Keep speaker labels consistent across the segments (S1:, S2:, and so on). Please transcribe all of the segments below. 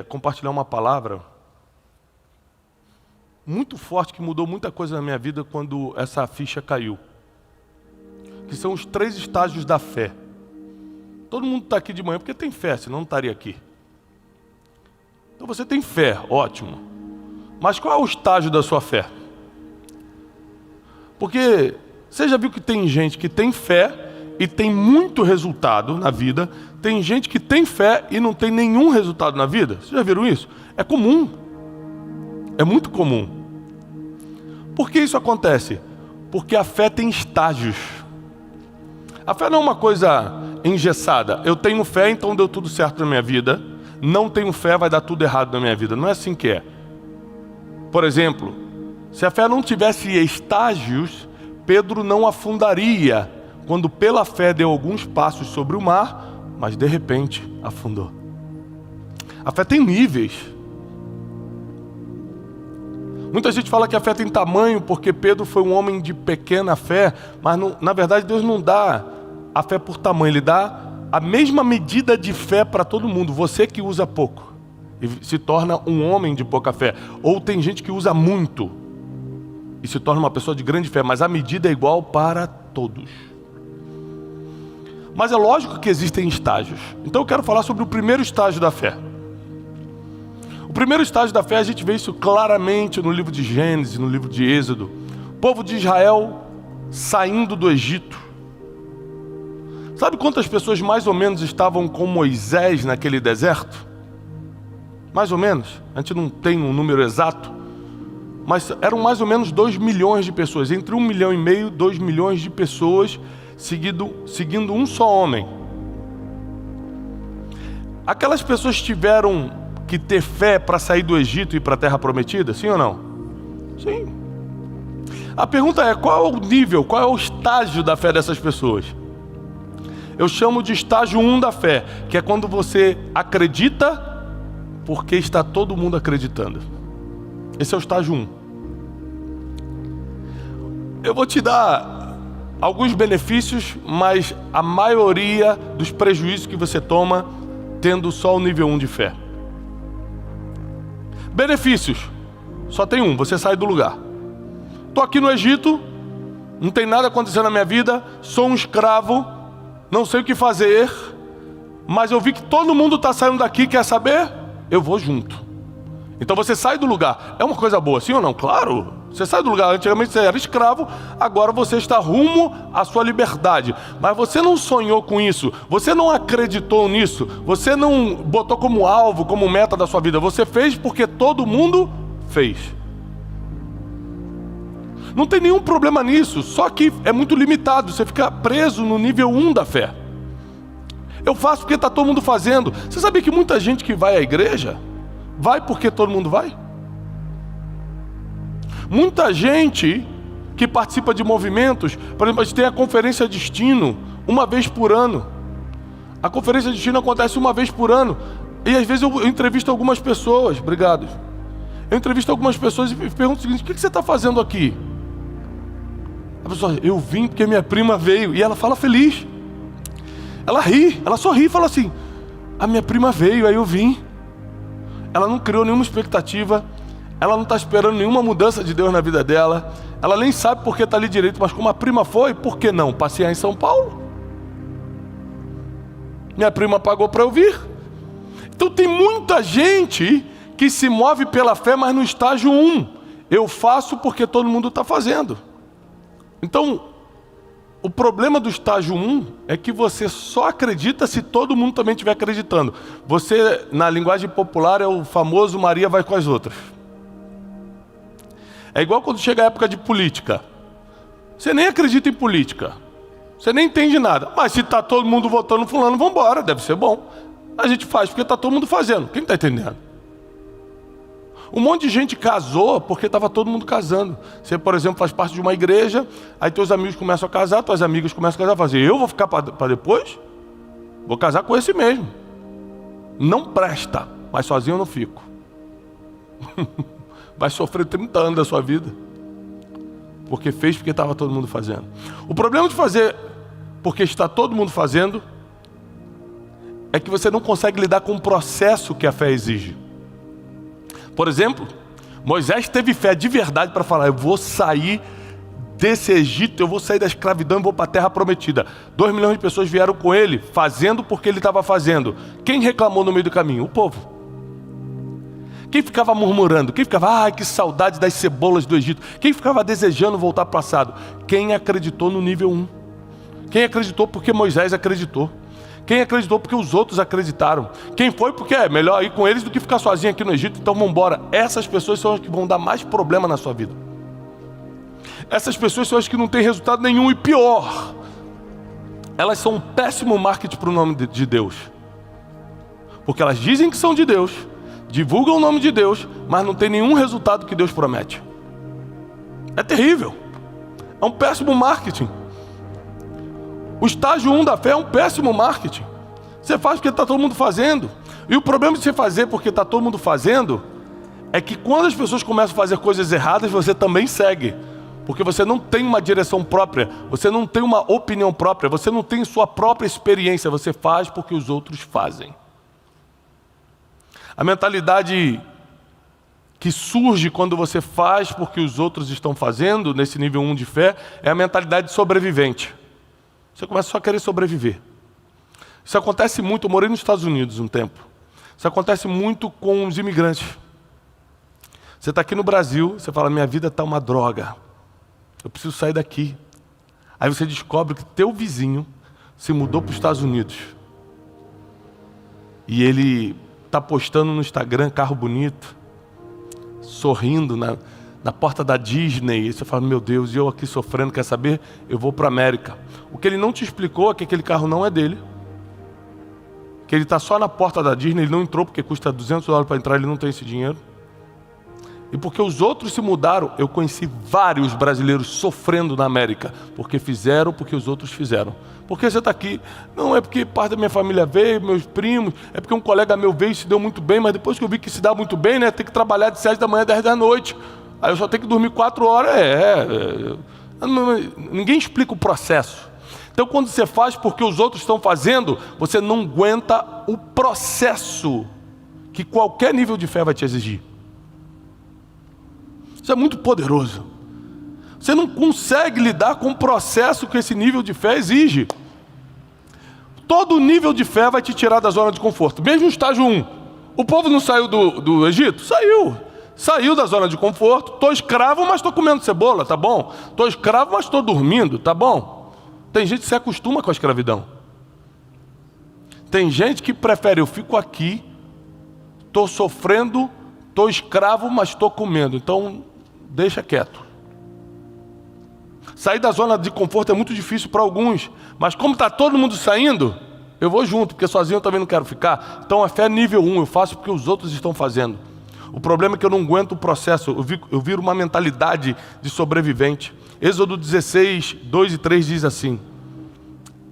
S1: compartilhar uma palavra muito forte que mudou muita coisa na minha vida quando essa ficha caiu. Que são os 3 estágios da fé. Todo mundo está aqui de manhã porque tem fé, senão não estaria aqui. Então você tem fé, ótimo. Mas qual é o estágio da sua fé? Porque você já viu que tem gente que tem fé e tem muito resultado na vida. Tem gente que tem fé e não tem nenhum resultado na vida. Vocês já viram isso? É comum. É muito comum. Por que isso acontece? Porque a fé tem estágios. A fé não é uma coisa engessada. Eu tenho fé, então deu tudo certo na minha vida. Não tenho fé, vai dar tudo errado na minha vida. Não é assim que é. Por exemplo, se a fé não tivesse estágios, Pedro não afundaria quando pela fé deu alguns passos sobre o mar, mas de repente afundou. A fé tem níveis. Muita gente fala que a fé tem tamanho porque Pedro foi um homem de pequena fé, mas na verdade Deus não dá a fé por tamanho, Ele dá a mesma medida de fé para todo mundo. Você que usa pouco e se torna um homem de pouca fé, ou tem gente que usa muito e se torna uma pessoa de grande fé, mas a medida é igual para todos. Mas é lógico que existem estágios. Então eu quero falar sobre o primeiro estágio da fé. O primeiro estágio da fé, a gente vê isso claramente no livro de Gênesis, no livro de Êxodo. O povo de Israel saindo do Egito. Sabe quantas pessoas mais ou menos estavam com Moisés naquele deserto? Mais ou menos. A gente não tem um número exato. Mas eram mais ou menos 2 milhões de pessoas. Entre 1,5 milhão e 2 milhões de pessoas seguindo um só homem. Aquelas pessoas tiveram que ter fé para sair do Egito e ir para a Terra Prometida? Sim ou não? Sim. A pergunta é, qual é o nível, qual é o estágio da fé dessas pessoas? Eu chamo de estágio 1 da fé, que é quando você acredita porque está todo mundo acreditando. Esse é o estágio 1. Eu vou te dar alguns benefícios, mas a maioria dos prejuízos que você toma tendo só o nível 1 de fé. Benefícios, só tem um, você sai do lugar. Estou aqui no Egito, não tem nada acontecendo na minha vida, sou um escravo, não sei o que fazer, mas eu vi que todo mundo está saindo daqui, quer saber? Eu vou junto. Então você sai do lugar. É uma coisa boa, sim ou não? Claro. Você sai do lugar, antigamente você era escravo, agora você está rumo à sua liberdade. Mas você não sonhou com isso, você não acreditou nisso, você não botou como alvo, como meta da sua vida. Você fez porque todo mundo fez. Não tem nenhum problema nisso, só que é muito limitado, você fica preso no nível 1 da fé. Eu faço porque está todo mundo fazendo. Você sabia que muita gente que vai à igreja, vai porque todo mundo vai? Muita gente que participa de movimentos, por exemplo, a gente tem a Conferência Destino, uma vez por ano. A Conferência Destino acontece uma vez por ano. E às vezes eu entrevisto algumas pessoas, obrigado. Eu entrevisto algumas pessoas e pergunto o seguinte, o que você está fazendo aqui? A pessoa, eu vim porque minha prima veio. E ela fala feliz. Ela ri, ela sorri e fala assim, a minha prima veio, aí eu vim. Ela não criou nenhuma expectativa, ela não está esperando nenhuma mudança de Deus na vida dela, ela nem sabe por que está ali direito, mas como a prima foi, por que não? Passear em São Paulo. Minha prima pagou para eu vir. Então tem muita gente que se move pela fé, mas no estágio 1. Eu faço porque todo mundo está fazendo. Então, o problema do estágio 1 é que você só acredita se todo mundo também estiver acreditando. Você, na linguagem popular, é o famoso Maria vai com as outras. É igual quando chega a época de política. Você nem acredita em política. Você nem entende nada. Mas se está todo mundo votando fulano, vamos embora, deve ser bom. A gente faz porque está todo mundo fazendo. Quem está entendendo? Um monte de gente casou porque estava todo mundo casando. Você, por exemplo, faz parte de uma igreja, aí teus amigos começam a casar, tuas amigas começam a casar, fazer, eu vou ficar para depois? Vou casar com esse mesmo. Não presta, mas sozinho eu não fico. Vai sofrer 30 anos da sua vida. Porque fez porque estava todo mundo fazendo. O problema de fazer porque está todo mundo fazendo é que você não consegue lidar com o processo que a fé exige. Por exemplo, Moisés teve fé de verdade para falar: eu vou sair desse Egito, eu vou sair da escravidão e vou para a terra prometida. 2 milhões de pessoas vieram com ele, fazendo porque ele estava fazendo. Quem reclamou no meio do caminho? O povo. Quem ficava murmurando? Quem ficava, que saudade das cebolas do Egito? Quem ficava desejando voltar para o passado? Quem acreditou no nível 1. Quem acreditou porque Moisés acreditou. Quem acreditou porque os outros acreditaram. Quem foi porque é melhor ir com eles do que ficar sozinho aqui no Egito, então vamos embora. Essas pessoas são as que vão dar mais problema na sua vida. Essas pessoas são as que não têm resultado nenhum e pior, elas são um péssimo marketing para o nome de Deus. Porque elas dizem que são de Deus, divulgam o nome de Deus, mas não tem nenhum resultado que Deus promete. É terrível. É um péssimo marketing. O estágio 1 da fé é um péssimo marketing. Você faz porque está todo mundo fazendo. E o problema de você fazer porque está todo mundo fazendo é que quando as pessoas começam a fazer coisas erradas, você também segue. Porque você não tem uma direção própria, você não tem uma opinião própria, você não tem sua própria experiência, você faz porque os outros fazem. A mentalidade que surge quando você faz porque os outros estão fazendo, nesse nível 1 de fé, é a mentalidade sobrevivente. Você começa só a querer sobreviver. Isso acontece muito, eu morei nos Estados Unidos um tempo. Isso acontece muito com os imigrantes. Você está aqui no Brasil, você fala: minha vida está uma droga. Eu preciso sair daqui. Aí você descobre que teu vizinho se mudou para os Estados Unidos. E ele está postando no Instagram carro bonito, sorrindo na porta da Disney. E você fala: meu Deus, e eu aqui sofrendo, quer saber? Eu vou para a América. O que ele não te explicou é que aquele carro não é dele. Que ele está só na porta da Disney, ele não entrou porque custa $200 para entrar, ele não tem esse dinheiro. E porque os outros se mudaram, eu conheci vários brasileiros sofrendo na América, porque fizeram, porque os outros fizeram. Por que você está aqui? Não, é porque parte da minha família veio, meus primos, é porque um colega meu veio e se deu muito bem, mas depois que eu vi que se dá muito bem, né, tem que trabalhar de 7 da manhã a 10 da noite. Aí eu só tenho que dormir 4 horas, Ninguém explica o processo. Então quando você faz porque os outros estão fazendo, você não aguenta o processo que qualquer nível de fé vai te exigir. Isso é muito poderoso. Você não consegue lidar com o processo que esse nível de fé exige. Todo nível de fé vai te tirar da zona de conforto. Mesmo no estágio 1. O povo não saiu do Egito? Saiu. Saiu da zona de conforto. Estou escravo, mas estou comendo cebola, tá bom? Estou escravo, mas estou dormindo, tá bom? Tem gente que se acostuma com a escravidão. Tem gente que prefere: eu fico aqui, estou sofrendo, estou escravo, mas estou comendo. Então, deixa quieto. Sair da zona de conforto é muito difícil para alguns, mas como está todo mundo saindo, eu vou junto, porque sozinho eu também não quero ficar. Então a fé é nível 1, eu faço porque os outros estão fazendo. O problema é que eu não aguento o processo, eu viro uma mentalidade de sobrevivente. Êxodo 16, 2 e 3 diz assim.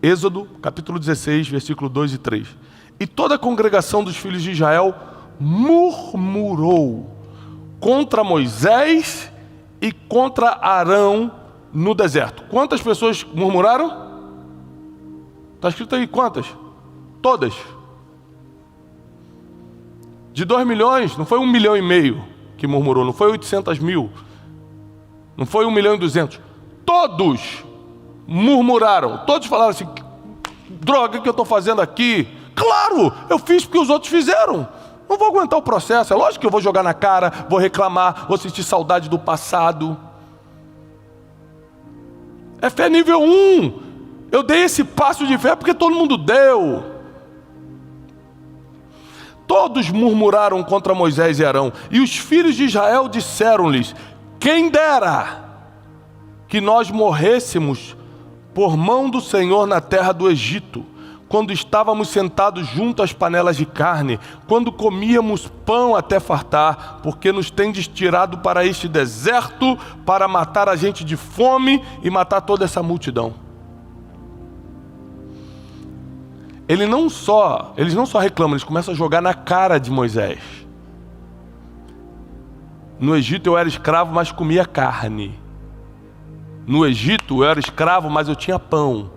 S1: Êxodo, capítulo 16, versículo 2 e 3. E toda a congregação dos filhos de Israel murmurou contra Moisés e contra Arão no deserto. Quantas pessoas murmuraram? Está escrito aí quantas? Todas. De 2 milhões, não foi 1,5 milhão que murmurou, não foi 800 mil, não foi 1,2 milhão. Todos murmuraram, todos falaram assim: droga, o que eu estou fazendo aqui? Claro, eu fiz porque os outros fizeram. Não vou aguentar o processo. É lógico que eu vou jogar na cara, vou reclamar, vou sentir saudade do passado. É fé nível 1. Eu dei esse passo de fé porque todo mundo deu. Todos murmuraram contra Moisés e Arão. E os filhos de Israel disseram-lhes: quem dera que nós morrêssemos por mão do Senhor na terra do Egito, quando estávamos sentados junto às panelas de carne, quando comíamos pão até fartar, porque nos tendes tirado para este deserto, para matar a gente de fome e matar toda essa multidão. Eles não só reclamam, eles começam a jogar na cara de Moisés. No Egito eu era escravo, mas comia carne. No Egito eu era escravo, mas eu tinha pão.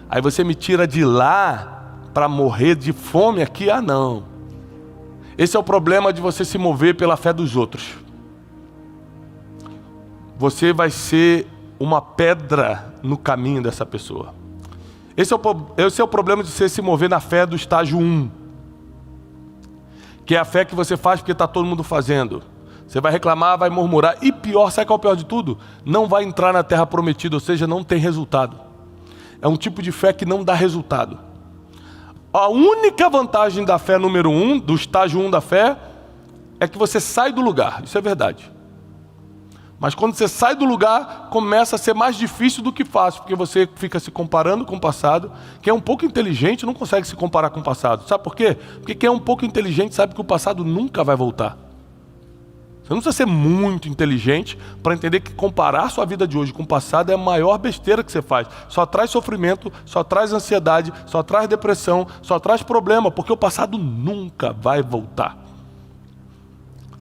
S1: Aí você me tira de lá para morrer de fome aqui, não. Esse é o problema de você se mover pela fé dos outros. Você vai ser uma pedra no caminho dessa pessoa. Esse é o problema de você se mover na fé do estágio 1. Que é a fé que você faz porque está todo mundo fazendo. Você vai reclamar, vai murmurar. E pior, sabe qual é o pior de tudo? Não vai entrar na terra prometida, ou seja, não tem resultado. É um tipo de fé que não dá resultado. A única vantagem da fé número 1, do estágio 1 da fé, é que você sai do lugar. Isso é verdade. Mas quando você sai do lugar, começa a ser mais difícil do que fácil, porque você fica se comparando com o passado. Quem é um pouco inteligente não consegue se comparar com o passado. Sabe por quê? Porque quem é um pouco inteligente sabe que o passado nunca vai voltar. Você não precisa ser muito inteligente para entender que comparar sua vida de hoje com o passado é a maior besteira que você faz. Só traz sofrimento, só traz ansiedade, só traz depressão, só traz problema, porque o passado nunca vai voltar.